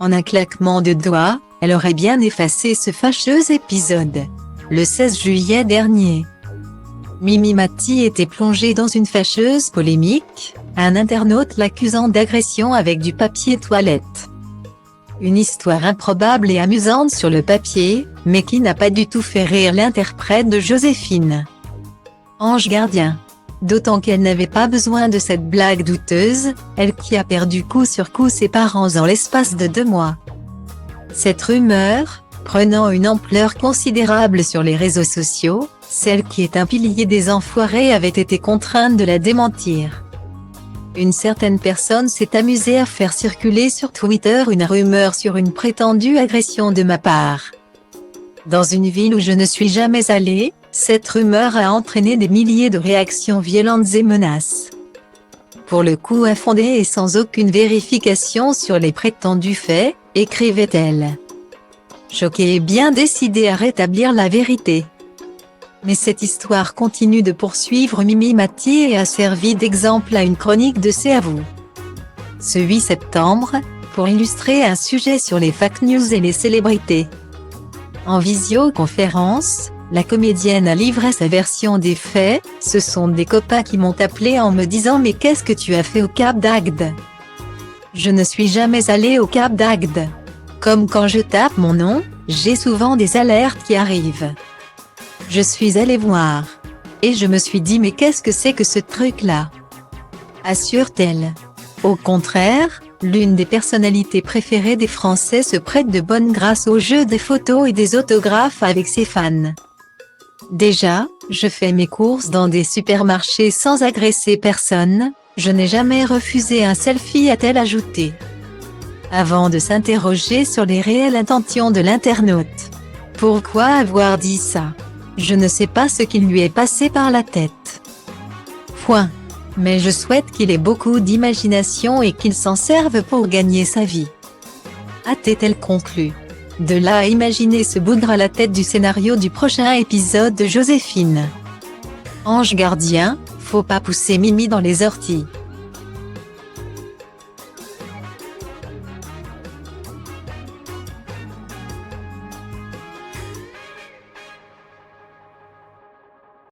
En un claquement de doigts, elle aurait bien effacé ce fâcheux épisode. Le 16 juillet dernier, Mimi Mati était plongée dans une fâcheuse polémique, un internaute l'accusant d'agression avec du papier toilette. Une histoire improbable et amusante sur le papier, mais qui n'a pas du tout fait rire l'interprète de Joséphine, Ange Gardien. D'autant qu'elle n'avait pas besoin de cette blague douteuse, elle qui a perdu coup sur coup ses parents en l'espace de 2 mois. Cette rumeur, prenant une ampleur considérable sur les réseaux sociaux, celle qui est un pilier des enfoirés avait été contrainte de la démentir. Une certaine personne s'est amusée à faire circuler sur Twitter une rumeur sur une prétendue agression de ma part. Dans une ville où je ne suis jamais allée, cette rumeur a entraîné des milliers de réactions violentes et menaces. Pour le coup infondées et sans aucune vérification sur les prétendus faits, écrivait-elle. Choquée et bien décidée à rétablir la vérité. Mais cette histoire continue de poursuivre Mimi Mati et a servi d'exemple à une chronique de C'est à vous. Ce 8 septembre, pour illustrer un sujet sur les fake news et les célébrités. En visioconférence, la comédienne a livré sa version des faits. Ce sont des copains qui m'ont appelé en me disant « Mais qu'est-ce que tu as fait au Cap d'Agde ?» Je ne suis jamais allée au Cap d'Agde. Comme quand je tape mon nom, j'ai souvent des alertes qui arrivent. Je suis allée voir. Et je me suis dit « Mais qu'est-ce que c'est que ce truc-là ?» assure-t-elle. Au contraire, l'une des personnalités préférées des Français se prête de bonne grâce au jeu des photos et des autographes avec ses fans. Déjà, je fais mes courses dans des supermarchés sans agresser personne, je n'ai jamais refusé un selfie, a-t-elle ajouté. Avant de s'interroger sur les réelles intentions de l'internaute. Pourquoi avoir dit ça? Je ne sais pas ce qui lui est passé par la tête. Point. Mais je souhaite qu'il ait beaucoup d'imagination et qu'il s'en serve pour gagner sa vie. A-t-elle conclu. De là à imaginer ce bougre à la tête du scénario du prochain épisode de Joséphine. Ange Gardien, faut pas pousser Mimi dans les orties.